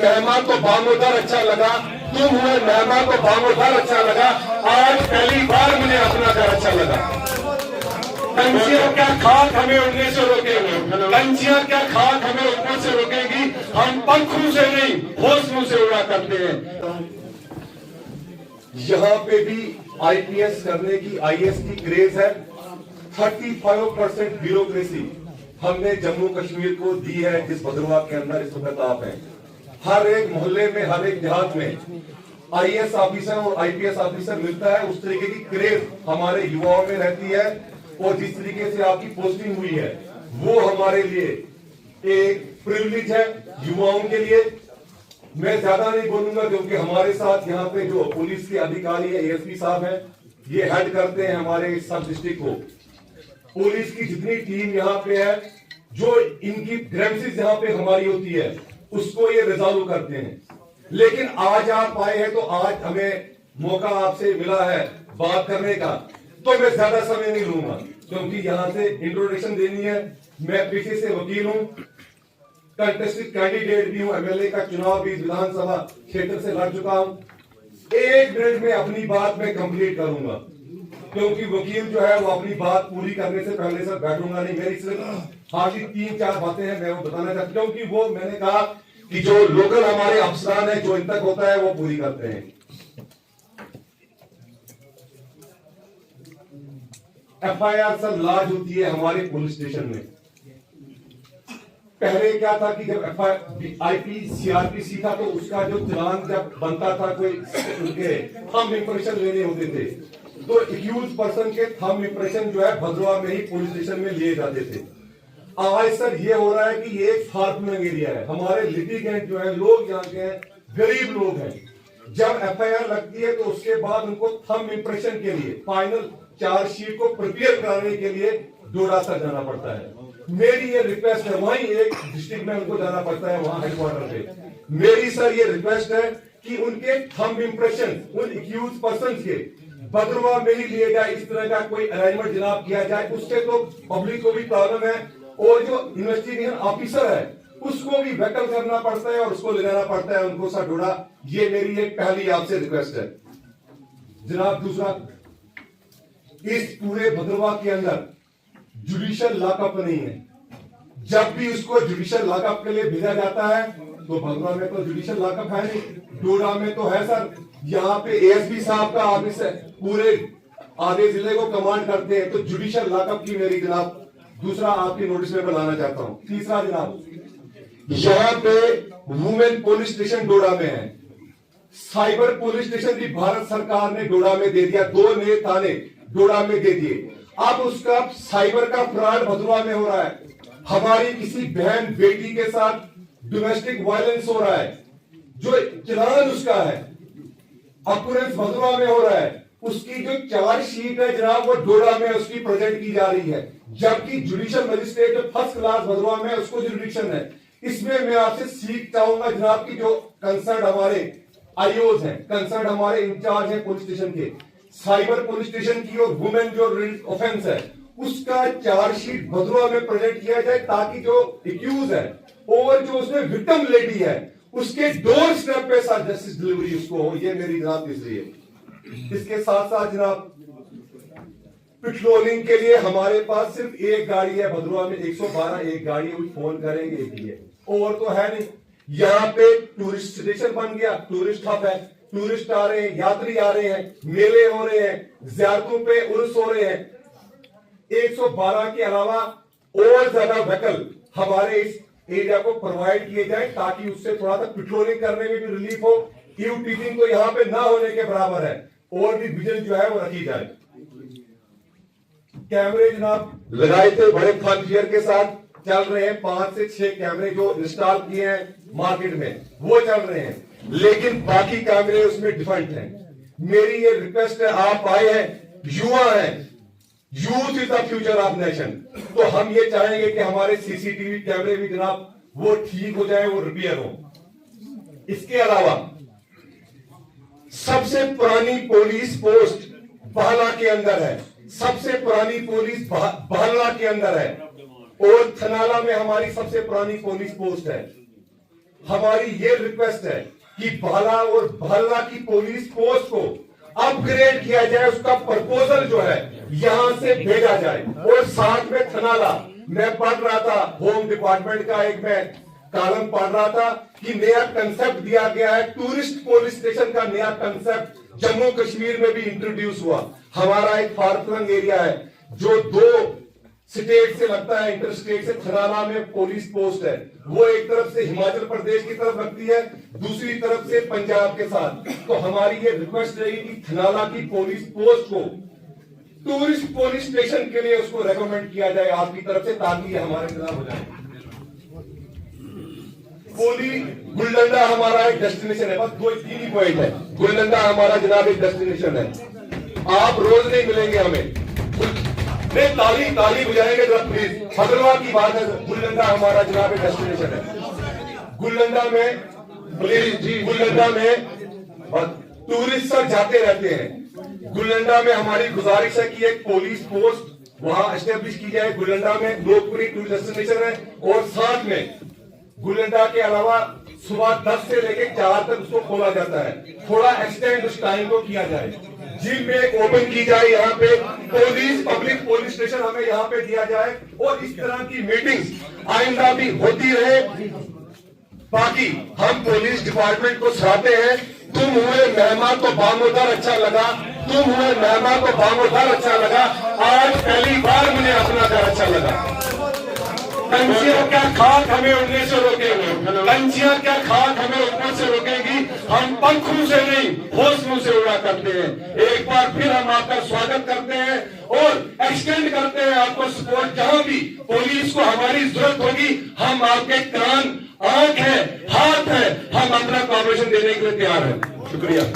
मेहमान को बामुदर अच्छा लगा, तुम हुए मेहमान को बामुदर अच्छा लगा। आज पहली बार मुझे अपना घर अच्छा लगा। कंचियां क्या खाक हमें उड़ने से रोकेगी, कंचियां क्या खाक हमें उड़ने से रोकेगी। हम पंखों से नहीं हौसलों से उड़ा करते हैं। यहाँ पे भी आईपीएस करने की, आईएएस की क्रेज है। 35% ब्यूरोक्रेसी हमने जम्मू कश्मीर को दी है, जिस भद्रवाह के अंदर इस वक्त आप हैं। हर एक मोहल्ले में, हर एक देहात में आईएएस ऑफिसर और आईपीएस ऑफिसर मिलता है। उस तरीके की क्रेज हमारे युवाओं में रहती है और जिस तरीके से आपकी पोस्टिंग हुई है वो हमारे लिए एक प्रिविलेज है, युवाओं के लिए। मैं ज्यादा नहीं बोलूंगा क्योंकि हमारे साथ यहाँ पे जो पुलिस के अधिकारी है, एएसपी साहब हैं, ये हेड करते हैं हमारे सब डिस्ट्रिक्ट को। पुलिस की जितनी टीम यहाँ पे है, जो इनकी ग्रेम्सिस यहाँ पे हमारी होती है, उसको ये रिजॉल्व करते हैं। लेकिन आज आप आए हैं तो आज हमें मौका आपसे मिला है बात करने का, तो मैं ज्यादा समय नहीं लूंगा क्योंकि यहाँ से इंट्रोडक्शन देनी है। मैं पीछे से वकील हूँ, कंटेस्टेड कैंडिडेट भी हूँ, एमएलए का चुनाव भी विधानसभा क्षेत्र से लड़ चुका हूँ। 1 मिनट में अपनी बात में कंप्लीट करूंगा क्योंकि वकील जो है वो अपनी बात पूरी करने से पहले सर बैठूंगा नहीं। मेरी सिर्फ हार्डली 3-4 बातें हैं, मैं वो बताना चाहता हूँ क्योंकि वो मैंने कहा कि जो लोकल हमारे अफसरान है, जो इन तक होता है वो पूरी करते हैं। एफआईआर सर लॉन्च होती है हमारे पुलिस स्टेशन में। पहले क्या था कि जब आईपी सीआरपीसी था तो उसका जो चालान जब बनता था, कोई उनके थंब इंप्रेशन लेने होते थे, तो एक्यूज पर्सन के थंब इंप्रेशन जो है भद्रवाह में ही पुलिस स्टेशन में लिए जाते थे। आज सर ये हो रहा है कि ये एक फार्मिंग एरिया है। हमारे लिटिगेंट जो है, लोग यहाँ के हैं, गरीब लोग हैं। जब एफआईआर लगती है तो उसके बाद उनको थंब इंप्रेशन के लिए, फाइनल चार्जशीट को प्रिपेयर कराने के लिए डोडा सर जाना पड़ता है। मेरी ये रिक्वेस्ट है, वहीं एक डिस्ट्रिक्ट में उनको जाना पड़ता है, वहां हेडक्वार्टर पे। मेरी सर ये रिक्वेस्ट है कि उनके थंब इंप्रेशन उन एक्यूज पर्सन के भद्रवाह में ही लिए जाए। इस तरह का कोई अरेंजमेंट जनाब किया जाए, उससे तो पब्लिक को भी प्रॉब्लम है और जो इन्वेस्टिगेशन ऑफिसर है उसको भी वैकल करना पड़ता है और उसको ले जाना पड़ता है उनको सर डोडा। ये मेरी एक पहली आपसे रिक्वेस्ट है जनाब। दूसरा, इस पूरे भद्रवाह के अंदर जुडिशियल लॉकअप नहीं है। जब भी उसको जुडिशियल लॉकअप के लिए भेजा जाता है तो भद्रवाह में तो जुडिशियल लॉकअप है नहीं, डोडा में तो है सर। यहाँ पे एएसपी साहब का ऑफिस है, पूरे आधे जिले को कमांड करते हैं। तो जुडिशियल लॉकअप की मेरी जनाब दूसरा आपकी नोटिस में लाना चाहता हूँ। तीसरा जनाब, यहाँ पे वुमेन पुलिस स्टेशन डोडा में है। साइबर पुलिस स्टेशन भी भारत सरकार ने डोडा में दे दिया, 2 नए थाने डोडा में दे दिए। अब उसका साइबर का फ्रॉड भद्रवाह में हो रहा है। हमारी किसी बहन बेटी के साथ डोमेस्टिक वायलेंस हो रहा है, जो चालान उसका है अकुरेंस भद्रवाह में हो रहा है। उसकी जो चार्जशीट है जनाब वो डोडा में उसकी प्रेजेंट की जा रही है, जबकि जुडिशियल मजिस्ट्रेट जो फर्स्ट क्लास भद्रवाह में उसको जुडिक्शन है। इसमें मैं आपसे सीख चाहूंगा जनाब की जो कंसर्न हमारे आईओज हैं, कंसर्न हमारे इंचार्ज है पुलिस स्टेशन के, साइबर पुलिस स्टेशन की और वुमेन जो ऑफेंस है उसका चार्जशीट भद्रवाह में प्रेजेंट किया जाए ताकि जो एक्यूज है और जो उसमें विक्टिम लेडी है उसके डोर स्टेप पे साथ जस्टिस डिलीवरी उसको हो। ये मेरी जनाब तीसरी है। इसके साथ साथ जनाब पेट्रोलिंग के लिए हमारे पास सिर्फ एक गाड़ी है भद्रवाह में, 112 एक गाड़ी, फोन करेंगे एक ही है, और तो है नहीं। यहाँ पे टूरिस्ट स्टेशन बन गया, टूरिस्ट हब है, टूरिस्ट आ रहे हैं, यात्री आ रहे हैं, मेले हो रहे हैं, ज़ियारतों पे उर्स हो रहे हैं। 112 के अलावा और ज्यादा व्हीकल हमारे इस एरिया को प्रोवाइड किए जाए ताकि उससे थोड़ा सा पेट्रोलिंग करने में भी रिलीफ हो। ईव टीचिंग तो यहाँ पे ना होने के बराबर है और भी विजिलेंस जो है वो रखी जाए। कैमरे जनाब लगाए थे बड़े फनफेयर के साथ चल रहे हैं, 5 से 6 कैमरे जो इंस्टॉल किए हैं मार्केट में वो चल रहे हैं, लेकिन बाकी कैमरे उसमें डिफरेंट हैं। मेरी ये रिक्वेस्ट है, आप आए हैं, युवा हैं, youth is the future of nation, तो हम ये चाहेंगे कि हमारे सीसीटीवी कैमरे भी जनाब वो ठीक हो जाए, वो रिपेयर हो। इसके अलावा सबसे पुरानी पुलिस पोस्ट बहला के अंदर है, सबसे पुरानी पुलिस बहला के अंदर है और थनाला में हमारी सबसे पुरानी पुलिस पोस्ट है। हमारी ये रिक्वेस्ट है कि भाला और भाला की पुलिस पोस्ट को अपग्रेड किया जाए, उसका प्रपोजल जो है यहां से भेजा जाए। और साथ में थनाला, मैं पढ़ रहा था होम डिपार्टमेंट का एक मैं कॉलम पढ़ रहा था कि नया कंसेप्ट दिया गया है, टूरिस्ट पुलिस स्टेशन का नया कंसेप्ट जम्मू कश्मीर में भी इंट्रोड्यूस हुआ। हमारा एक फारतलंग एरिया है जो 2 स्टेट से लगता है, इंटर स्टेट से थनाला में पुलिस पोस्ट है, वो एक तरफ से हिमाचल प्रदेश की तरफ लगती है, दूसरी तरफ से पंजाब के साथ। तो हमारी ये रिक्वेस्ट रहेगी कि थनाला की पुलिस पोस्ट को टूरिस्ट पुलिस स्टेशन के लिए उसको रेकमेंड किया जाए आपकी तरफ से, ताकि ये हमारे खिलाफ हो जाए। कोली गुलडंडा हमारा एक डेस्टिनेशन है, बस 2-3 ही पॉइंट है। गुलडंडा हमारा जनाब एक डेस्टिनेशन है, आप रोज नहीं मिलेंगे हमें। नहीं, ताली बुझाएंगे जरा प्लीज। भद्रवाह की बात है, गुलडंडा हमारा जनाब एक डेस्टिनेशन है। गुलडंडा में प्लीज जी, गुलडंडा में टूरिस्ट सर जाते रहते हैं। गुलडंडा में हमारी गुजारिश है कि एक पुलिस पोस्ट वहां एस्टेब्लिश की जाए। गुलडंडा में लोकप्रिय टूरिस्ट डेस्टिनेशन है, और साथ में गुलडंडा के अलावा सुबह 10 से लेकर 4 तक उसको खोला जाता है, थोड़ा एक्सटेंड उस टाइम को किया जाए। जिम में एक ओपन की जाए, यहाँ पे पुलिस पब्लिक पुलिस स्टेशन हमें यहाँ पे दिया जाए, और इस तरह की मीटिंग्स आइंदा भी होती रहे। बाकी हम पुलिस डिपार्टमेंट को सराहते हैं। तुम हुए मेहमान तो बामोदर अच्छा लगा, तुम हुए मेहमान तो बामोदर अच्छा लगा। आज पहली बार मुझे अपना घर अच्छा लगा। पंछियों क्या खाक हमें उड़ने से रोकेंगे, पंछियां क्या खाक हमें उड़ने से रोकेंगी। हम पंखों से नहीं, हौसलों से उड़ा करते हैं। एक बार फिर हम आपका स्वागत करते हैं और एक्सटेंड करते हैं आपको सपोर्ट। जहां भी पुलिस को हमारी जरूरत होगी, हम आपके कान, आंख है, हाथ है, हम अपना कॉपरेशन देने के लिए तैयार हैं। शुक्रिया।